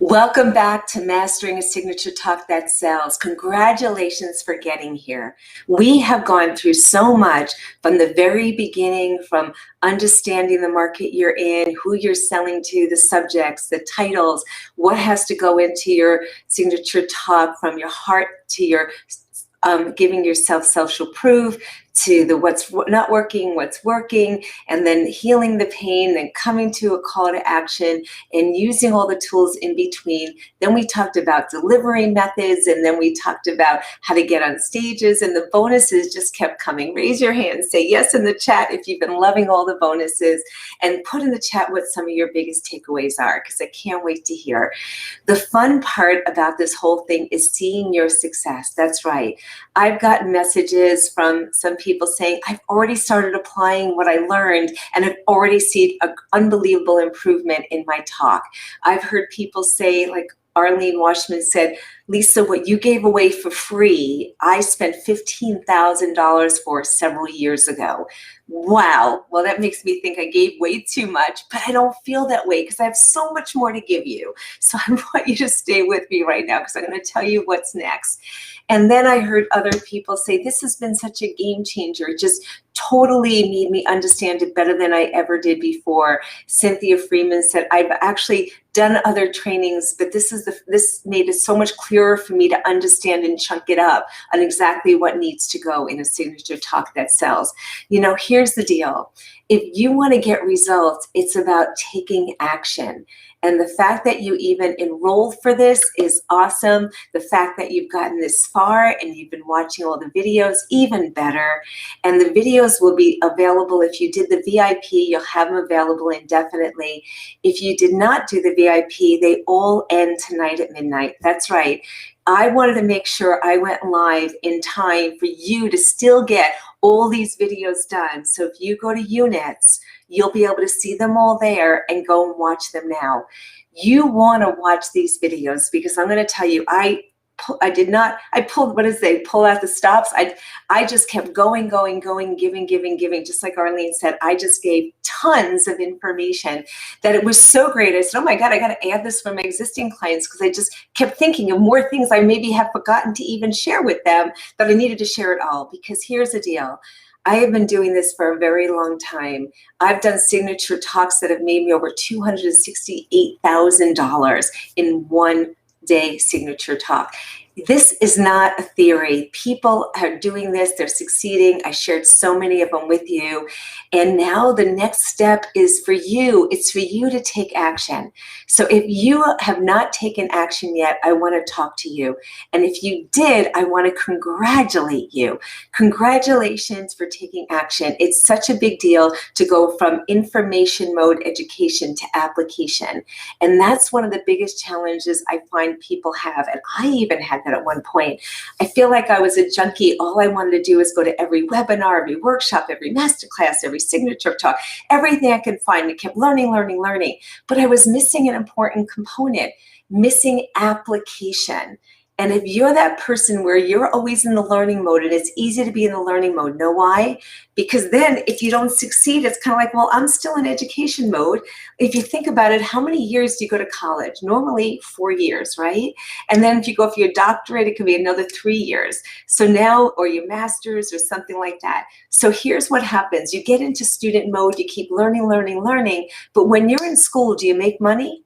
Welcome back to Mastering a Signature Talk That Sells. Congratulations for getting here. We have gone through so much from the very beginning, from understanding the market you're in, who you're selling to, the subjects, the titles, what has to go into your signature talk, from your heart to your giving yourself social proof, to the what's not working, what's working, and then healing the pain, then coming to a call to action and using all the tools in between. Then we talked about delivery methods, and then we talked about how to get on stages, and the bonuses just kept coming. Raise your hand, say yes in the chat if you've been loving all the bonuses, and put in the chat what some of your biggest takeaways are, because I can't wait to hear. The fun part about this whole thing is seeing your success. That's right. I've gotten messages from some people saying, I've already started applying what I learned and I've already seen an unbelievable improvement in my talk. I've heard people say, like Arlene Washman said, Lisa, what you gave away for free, I spent $15,000 for several years ago. Wow. Well, that makes me think I gave way too much, but I don't feel that way because I have so much more to give you. So I want you to stay with me right now because I'm going to tell you what's next. And then I heard other people say, this has been such a game changer. It just totally made me understand it better than I ever did before. Cynthia Freeman said, I've actually done other trainings, but this made it so much clearer for me to understand and chunk it up on exactly what needs to go in a signature talk that sells. You know, here's the deal. If you want to get results, it's about taking action. And the fact that you even enrolled for this is awesome. The fact that you've gotten this far and you've been watching all the videos, even better. And the videos will be available. If you did the VIP, you'll have them available indefinitely. If you did not do the VIP, they all end tonight at midnight. That's right. I wanted to make sure I went live in time for you to still get all these videos done. So if you go to units, you'll be able to see them all there and go and watch them now. You want to watch these videos because I'm going to tell you, I pulled, pull out the stops. I just kept going, giving, just like Arlene said. I just gave tons of information that it was so great. I said, oh my God, I got to add this for my existing clients because I just kept thinking of more things I maybe have forgotten to even share with them, that I needed to share it all. Because here's the deal. I have been doing this for a very long time. I've done signature talks that have made me over $268,000 in one day signature talk. This is not a theory. People are doing this. They're succeeding. I shared so many of them with you. And now the next step is for you. It's for you to take action. So if you have not taken action yet, I want to talk to you. And if you did, I want to congratulate you. Congratulations for taking action. It's such a big deal to go from information mode education to application. And that's one of the biggest challenges I find people have. And I even had at one point. I feel like I was a junkie. All I wanted to do was go to every webinar, every workshop, every masterclass, every signature talk, everything I could find. I kept learning. But I was missing an important component, missing application. And if you're that person where you're always in the learning mode, and it's easy to be in the learning mode, know why? Because then if you don't succeed, it's kind of like, well, I'm still in education mode. If you think about it, how many years do you go to college? Normally 4 years, right? And then if you go for your doctorate, it could be another 3 years. So now, or your master's or something like that. So here's what happens. You get into student mode, you keep learning. But when you're in school, do you make money?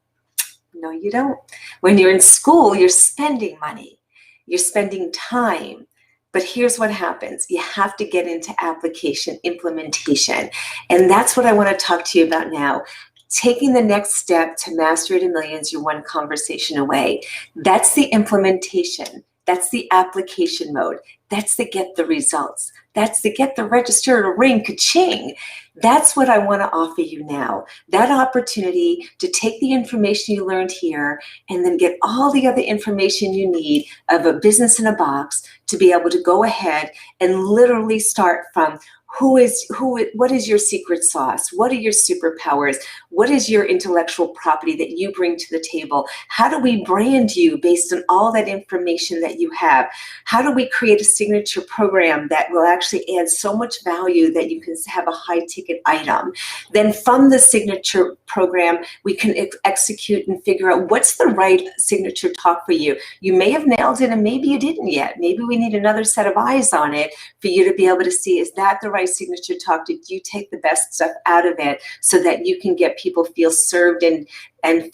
No, you don't. When you're in school, you're spending money. You're spending time. But here's what happens. You have to get into application, implementation. And that's what I want to talk to you about now. Taking the next step to master it in millions, you're one conversation away. That's the implementation. That's the application mode. That's the get the results. That's the get the register to ring, ka-ching. That's what I want to offer you now. That opportunity to take the information you learned here and then get all the other information you need of a business in a box to be able to go ahead and literally start from what is your secret sauce? What are your superpowers? What is your intellectual property that you bring to the table? How do we brand you based on all that information that you have? How do we create a signature program that will actually add so much value that you can have a high ticket item? Then from the signature program, we can execute and figure out what's the right signature talk for you. You may have nailed it and maybe you didn't yet. Maybe we need another set of eyes on it for you to be able to see, is that the right signature talk? Did you take the best stuff out of it so that you can get people feel served and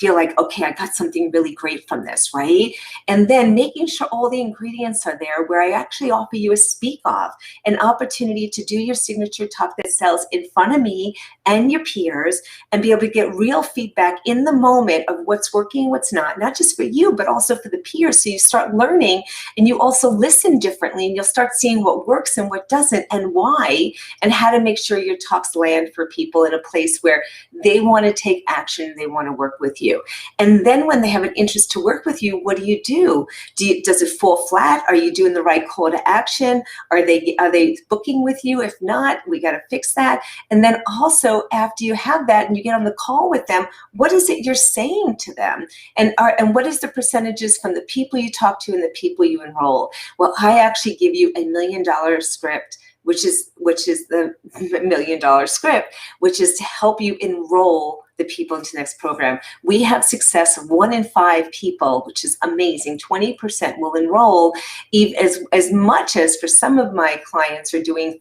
feel like, okay, I got something really great from this, right? And then making sure all the ingredients are there, where I actually offer you a speak off, an opportunity to do your signature talk that sells in front of me and your peers, and be able to get real feedback in the moment of what's working, what's not just for you, but also for the peers. So you start learning, and you also listen differently, and you'll start seeing what works and what doesn't and why, and how to make sure your talks land for people in a place where they want to take action, they want to work with you. And then when they have an interest to work with you, what do you do? Does it fall flat? Are you doing the right call to action? Are they booking with you? If not, we got to fix that. And then also, after you have that and you get on the call with them, what is it you're saying to them? And what is the percentages from the people you talk to and the people you enroll? Well, I actually give you $1 million script, which is the $1 million script, which is to help you enroll the people into the next program. We have success of 1 in 5 people, which is amazing. 20% will enroll, as much as for some of my clients are doing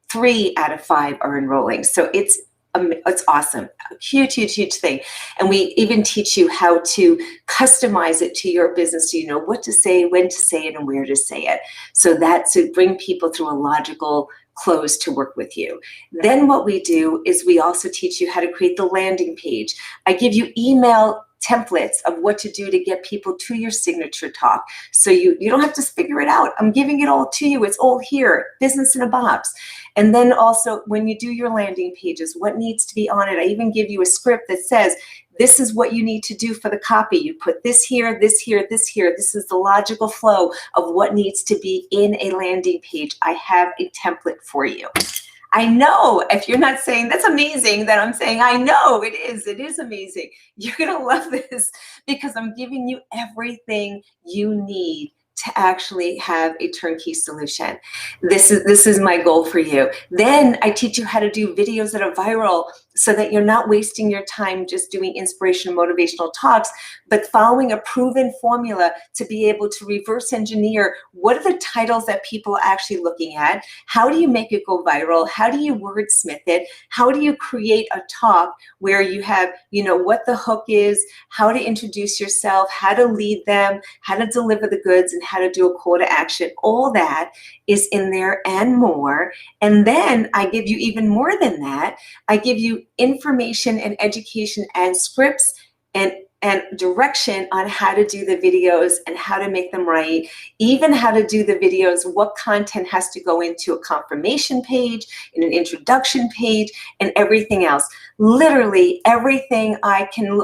3 out of 5 are enrolling. So it's awesome. A huge thing. And we even teach you how to customize it to your business so you know what to say, when to say it, and where to say it. So that's to bring people through a logical close to work with you. Then what we do is we also teach you how to create the landing page. I give you email templates of what to do to get people to your signature talk. So you don't have to figure it out. I'm giving it all to you. It's all here, business in a box. And then also when you do your landing pages, what needs to be on it? I even give you a script that says, this is what you need to do for the copy. You put this here, this here, this here. This is the logical flow of what needs to be in a landing page. I have a template for you. I know if you're not saying that's amazing, that I'm saying I know it is amazing. You're gonna love this because I'm giving you everything you need to actually have a turnkey solution. This is my goal for you. Then I teach you how to do videos that are viral so that you're not wasting your time just doing inspirational, motivational talks, but following a proven formula to be able to reverse engineer what are the titles that people are actually looking at, how do you make it go viral, how do you wordsmith it, how do you create a talk where you have, what the hook is, how to introduce yourself, how to lead them, how to deliver the goods, and how to do a call to action. All that is in there and more. And then I give you even more than that. I give you information and education and scripts and direction on how to do the videos and how to make them right, even how to do the videos, what content has to go into a confirmation page, in an introduction page, and everything else. Literally everything I can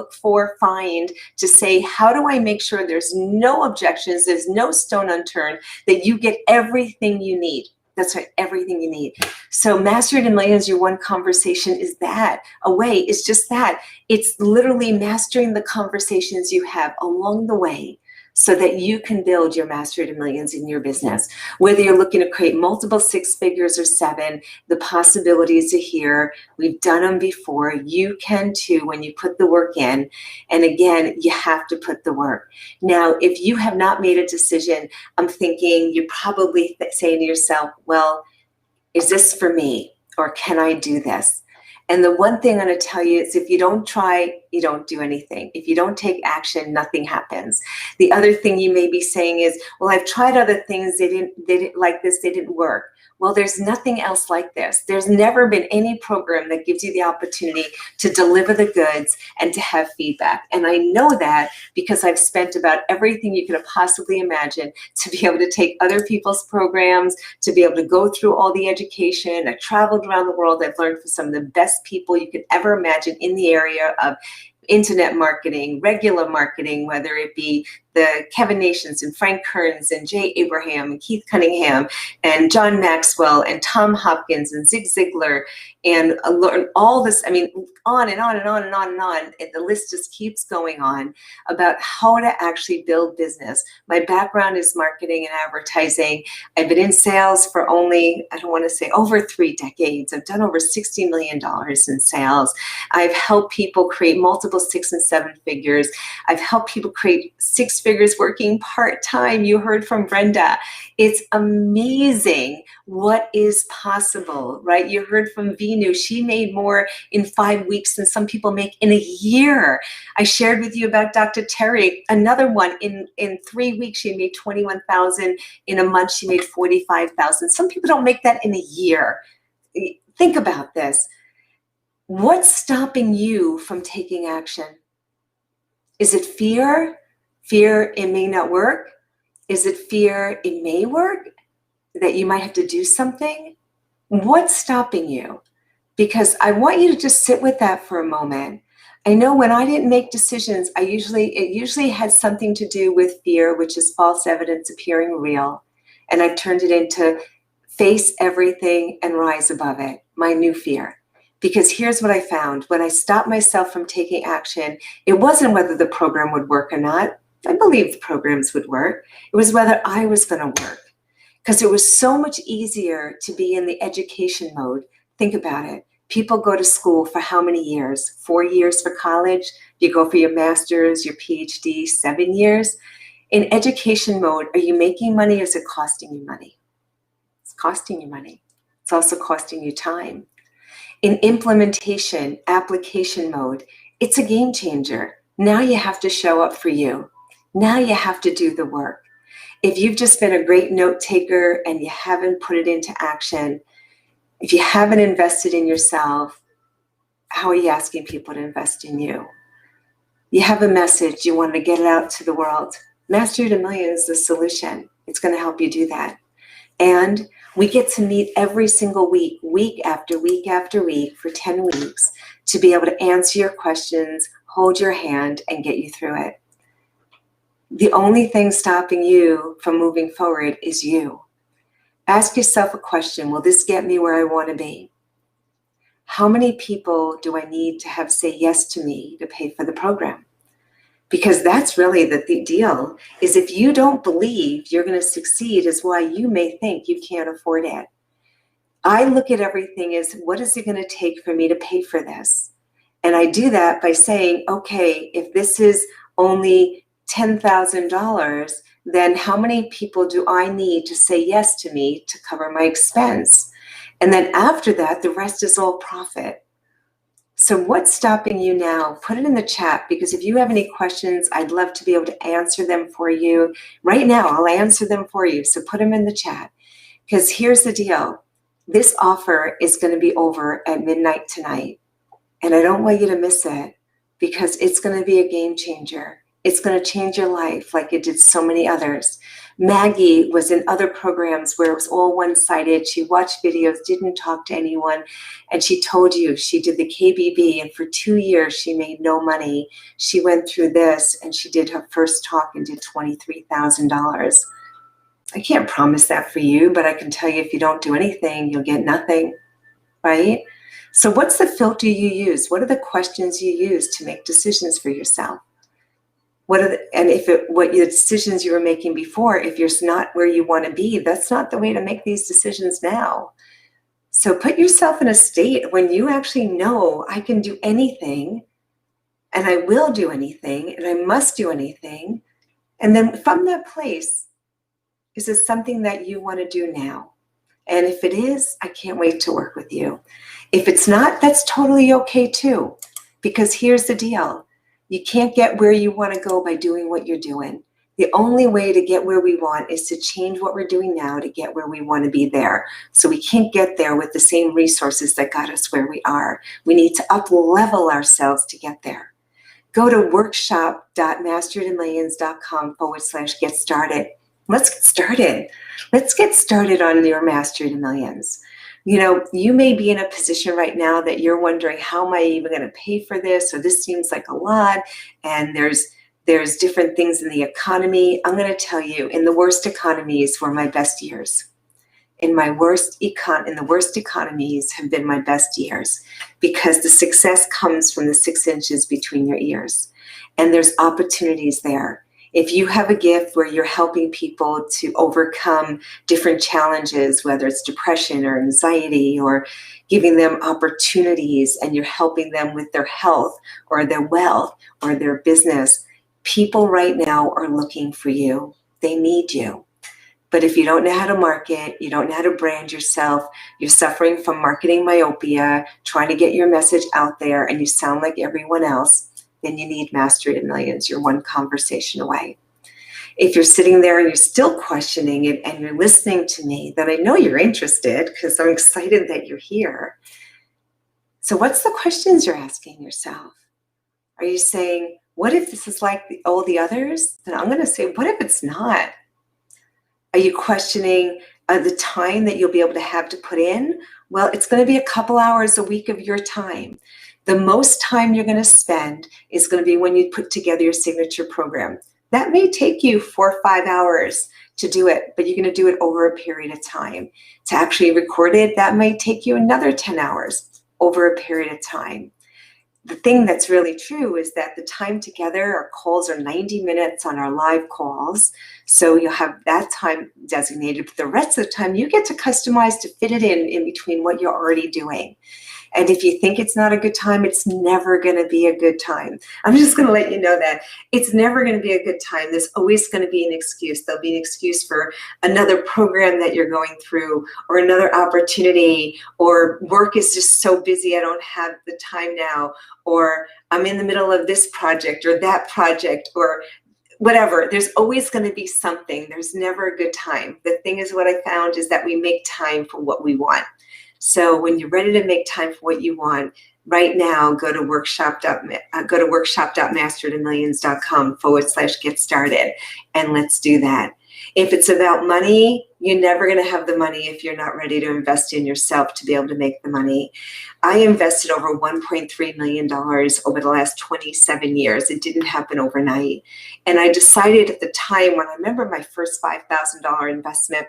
find to say, how do I make sure there's no objections, there's no stone unturned, that you get everything you need. That's right, everything you need. So Master to Millions, your one conversation is that. It's just that. It's literally mastering the conversations you have along the way so that you can build your Master to Millions in your business. Whether you're looking to create multiple 6 figures or 7, the possibilities are here. We've done them before. You can too when you put the work in. And again, you have to put the work. Now, if you have not made a decision, I'm thinking you're probably saying to yourself, well, is this for me? Or can I do this? And the one thing I'm going to tell you is if you don't try, you don't do anything. If you don't take action, nothing happens. The other thing you may be saying is, well, I've tried other things. They didn't like this. They didn't work. Well, there's nothing else like this. There's never been any program that gives you the opportunity to deliver the goods and to have feedback. And I know that because I've spent about everything you could have possibly imagined to be able to take other people's programs, to be able to go through all the education. I've traveled around the world. I've learned from some of the best people you could ever imagine in the area of internet marketing, regular marketing, whether it be the Kevin Nations and Frank Kearns and Jay Abraham and Keith Cunningham and John Maxwell and Tom Hopkins and Zig Ziglar and learn all this, I mean, on and on and on and on and on. And the list just keeps going on about how to actually build business. My background is marketing and advertising. I've been in sales for only, I don't want to say over 3 decades. I've done over $60 million in sales. I've helped people create multiple 6 and 7 figures. I've helped people create 6 figures working part-time. You heard from Brenda. It's amazing what is possible, right? You heard from Vinu. She made more in 5 weeks than some people make in a year. I shared with you about Dr. Terry, another one in 3 weeks, she made 21,000. In a month, she made 45,000. Some people don't make that in a year. Think about this. What's stopping you from taking action? Is it fear? Fear it may not work? Is it fear it may work? That you might have to do something? What's stopping you? Because I want you to just sit with that for a moment. I know when I didn't make decisions, it usually had something to do with fear, which is false evidence appearing real. And I've turned it into face everything and rise above it, my new fear. Because here's what I found. When I stopped myself from taking action, it wasn't whether the program would work or not. I believed the programs would work. It was whether I was going to work. Because it was so much easier to be in the education mode. Think about it. People go to school for how many years? 4 years for college. You go for your master's, your PhD, 7 years. In education mode, are you making money or is it costing you money? It's costing you money. It's also costing you time. In implementation, application mode, it's a game changer. Now you have to show up for you. Now you have to do the work. If you've just been a great note taker and you haven't put it into action, if you haven't invested in yourself, how are you asking people to invest in you? You have a message, you want to get it out to the world. Mastery to Millions is the solution. It's going to help you do that. And we get to meet every single week, week after week after week for 10 weeks to be able to answer your questions, hold your hand, and get you through it. The only thing stopping you from moving forward is you. Ask yourself a question. Will this get me where I want to be? How many people do I need to have say yes to me to pay for the program? Because that's really the deal, is if you don't believe you're going to succeed is why you may think you can't afford it. I look at everything as, what is it going to take for me to pay for this? And I do that by saying, okay, if this is only $10,000, then how many people do I need to say yes to me to cover my expense? And then after that, the rest is all profit. So what's stopping you now? Put it in the chat, because if you have any questions, I'd love to be able to answer them for you. Right now, I'll answer them for you. So put them in the chat, because here's the deal. This offer is going to be over at midnight tonight. And I don't want you to miss it, because it's going to be a game changer. It's going to change your life like it did so many others. Maggie was in other programs where it was all one-sided. She watched videos, didn't talk to anyone, and she told you she did the KBB, and for 2 years she made no money. She went through this, and she did her first talk and did $23,000. I can't promise that for you, but I can tell you if you don't do anything, you'll get nothing, right? So what's the filter you use? What are the questions you use to make decisions for yourself? What your decisions you were making before, if you're not where you want to be, that's not the way to make these decisions now. So put yourself in a state when you actually know I can do anything, and I will do anything, and I must do anything. And then from that place, is it something that you want to do now? And if it is, I can't wait to work with you. If it's not, that's totally okay too, because here's the deal. You can't get where you want to go by doing what you're doing. The only way to get where we want is to change what we're doing now to get where we want to be there. So we can't get there with the same resources that got us where we are. We need to up-level ourselves to get there. Go to workshop.masterytomillions.com/get started. Let's get started. Let's get started on your Mastery to Millions. You know, you may be in a position right now that you're wondering, how am I even going to pay for this? Or this seems like a lot, and there's There's different things in the economy. I'm going to tell you, in the worst economies were my best years. In the worst economies have been my best years, because the success comes from the 6 inches between your ears. And there's opportunities there. If you have a gift where you're helping people to overcome different challenges, whether it's depression or anxiety, or giving them opportunities, and you're helping them with their health or their wealth or their business, people right now are looking for you. They need you. But if you don't know how to market, you don't know how to brand yourself, you're suffering from marketing myopia, trying to get your message out there, and you sound like everyone else, then you need Mastery of Millions. You're one conversation away. If you're sitting there and you're still questioning it and you're listening to me, then I know you're interested, because I'm excited that you're here. So what's the questions you're asking yourself? Are you saying, what if this is like all the others? Then I'm going to say, what if it's not? Are you questioning the time that you'll be able to have to put in? Well, it's going to be a couple hours a week of your time. The most time you're going to spend is going to be when you put together your signature program. That may take you 4 or 5 hours to do it, but you're going to do it over a period of time. To actually record it, that may take you another 10 hours over a period of time. The thing that's really true is that the time together, our calls are 90 minutes on our live calls. So you'll have that time designated, but the rest of the time you get to customize to fit it in between what you're already doing. And if you think it's not a good time, it's never going to be a good time. I'm just going to let you know that it's never going to be a good time. There's always going to be an excuse. There'll be an excuse for another program that you're going through, or another opportunity, or work is just so busy I don't have the time now, or I'm in the middle of this project or that project, or whatever. There's always going to be something. There's never a good time. The thing is, what I found is that we make time for what we want. So when you're ready to make time for what you want, right now, go to workshop.masteryofmillions.com/get started, and let's do that. If it's about money, you're never going to have the money if you're not ready to invest in yourself to be able to make the money. I invested over $1.3 million over the last 27 years. It didn't happen overnight. And I decided at the time, when I remember my first $5,000 investment,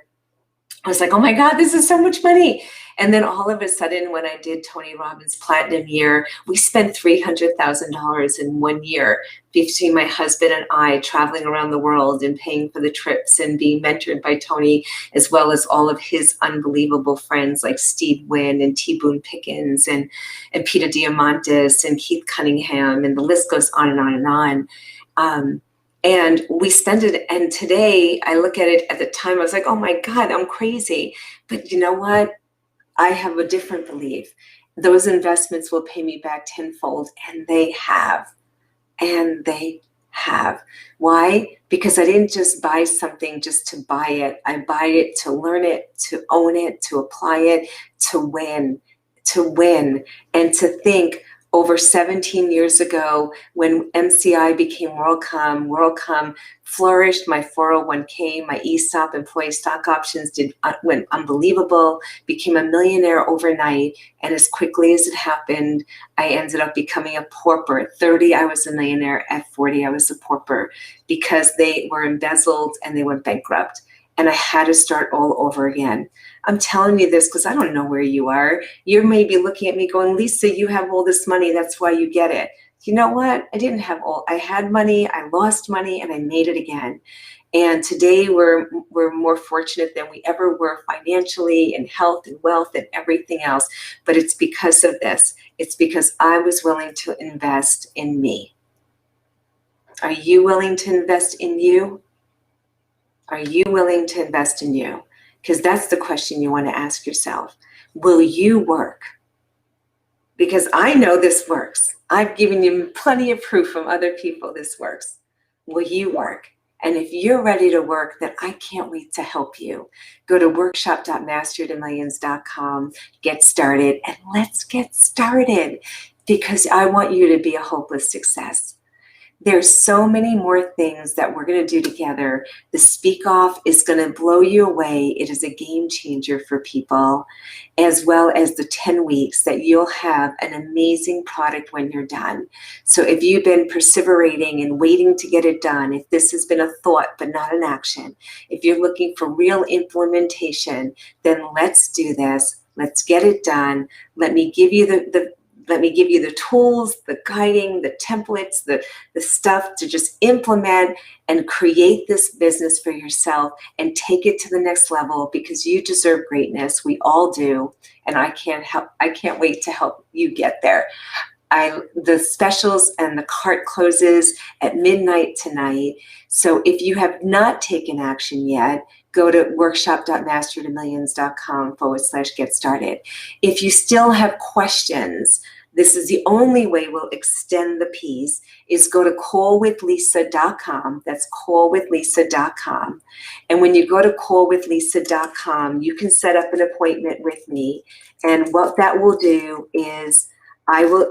I was like, oh my God, this is so much money. And then all of a sudden, when I did Tony Robbins' Platinum Year, we spent $300,000 in 1 year between my husband and I, traveling around the world and paying for the trips and being mentored by Tony, as well as all of his unbelievable friends like Steve Wynn and T. Boone Pickens and Peter Diamandis and Keith Cunningham, and the list goes on and on and on. And we spend it, and today I look at it, at the time I was like, oh my God, I'm crazy. But you know what? I have a different belief. Those investments will pay me back tenfold, and they have. And they have. Why? Because I didn't just buy something just to buy it. I buy it to learn it, to own it, to apply it, to win, and to think. Over 17 years ago, when MCI became WorldCom flourished. My 401k, my ESOP, employee stock options went unbelievable, became a millionaire overnight. And as quickly as it happened, I ended up becoming a pauper. At 30, I was a millionaire. At 40, I was a pauper, because they were embezzled and they went bankrupt. And I had to start all over again. I'm telling you this because I don't know where you are. You may be looking at me going, Lisa, you have all this money. That's why you get it. You know what? I didn't have all. I had money, I lost money, and I made it again. And today we're more fortunate than we ever were financially, in health and wealth and everything else. But it's because of this. It's because I was willing to invest in me. Are you willing to invest in you? Are you willing to invest in you? Because that's the question you want to ask yourself. Will you work? Because I know this works. I've given you plenty of proof from other people this works. Will you work? And if you're ready to work, then I can't wait to help you. Go to workshop.masteryofmillions.com, get started, and let's get started, because I want you to be a hopeless success. There's so many more things that we're going to do together. The Speak Off is going to blow you away. It is a game changer for people, as well as the 10 weeks that you'll have an amazing product when you're done. So if you've been perseverating and waiting to get it done, if this has been a thought but not an action, if you're looking for real implementation, then let's do this. Let's get it done. Let me give you the tools, the guiding, the templates, the stuff to just implement and create this business for yourself and take it to the next level, because you deserve greatness. We all do. And I can't wait to help you get there. The specials and the cart closes at midnight tonight. So if you have not taken action yet, go to workshop.mastertomillions.com/get started. If you still have questions, this is the only way we'll extend the piece, is go to callwithlisa.com. That's callwithlisa.com. And when you go to callwithlisa.com, you can set up an appointment with me. And what that will do is I'll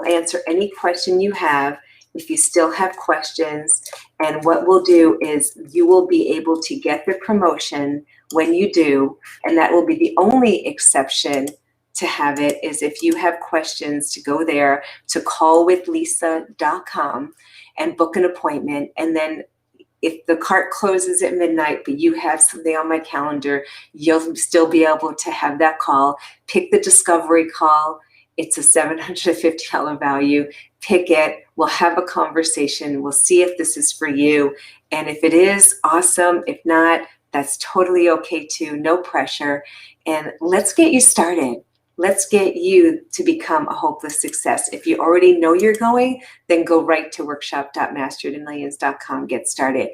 answer any question you have if you still have questions. And what we'll do is you will be able to get the promotion when you do. And that will be the only exception to have it, is if you have questions, to go there to callwithlisa.com and book an appointment. And then if the cart closes at midnight, but you have something on my calendar, you'll still be able to have that call. Pick the discovery call. It's a $750 value. Pick it. We'll have a conversation. We'll see if this is for you. And if it is, awesome. If not, that's totally okay too. No pressure. And let's get you started. Let's get you to become a hopeless success. If you already know you're going, then go right to workshop.mastertomillions.com. Get started.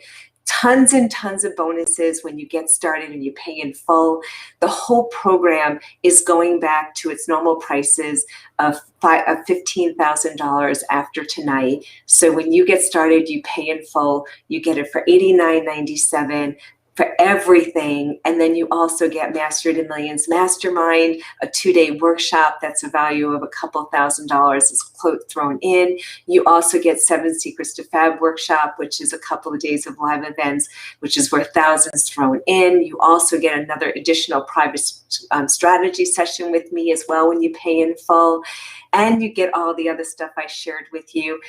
Tons and tons of bonuses when you get started and you pay in full. The whole program is going back to its normal prices of $15,000 after tonight. So when you get started, you pay in full. You get it for $89.97. for everything. And then you also get Master to Millions Mastermind, a 2-day workshop that's a value of a couple $1,000 is thrown in. You also get 7 Secrets to Fab workshop, which is a couple of days of live events, which is worth thousands thrown in. You also get another additional private strategy session with me as well when you pay in full. And you get all the other stuff I shared with you.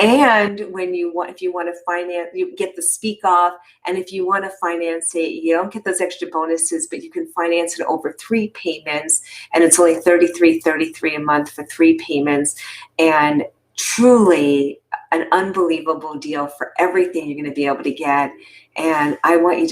And when if you want to finance, you get the Speak Off. And if you want to finance it, you don't get those extra bonuses, but you can finance it over 3 payments. And it's only $33.33 a month for 3 payments. And truly an unbelievable deal for everything you're going to be able to get. And I want you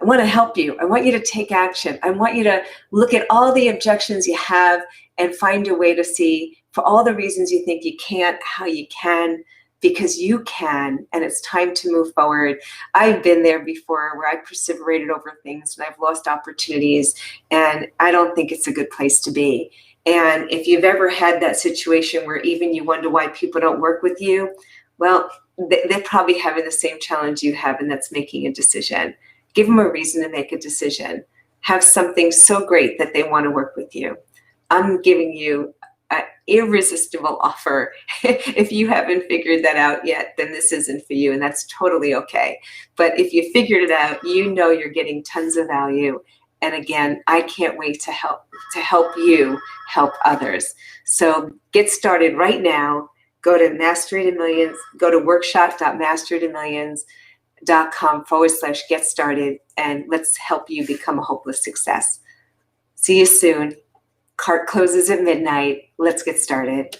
I want to help you. I want you to take action. I want you to look at all the objections you have and find a way to see, for all the reasons you think you can't, how you can, because you can, and it's time to move forward. I've been there before where I perseverated over things and I've lost opportunities, and I don't think it's a good place to be. And if you've ever had that situation where even you wonder why people don't work with you, well, they're probably having the same challenge you have, and that's making a decision. Give them a reason to make a decision. Have something so great that they want to work with you. I'm giving you an irresistible offer. If you haven't figured that out yet, then this isn't for you, and that's totally okay. But if you figured it out, you know you're getting tons of value. And again, I can't wait to help you help others. So get started right now. Go to Mastery to Millions. Go to workshop.masterytomillions.com/get started, and let's help you become a hopeless success. See you soon. Cart closes at midnight. Let's get started.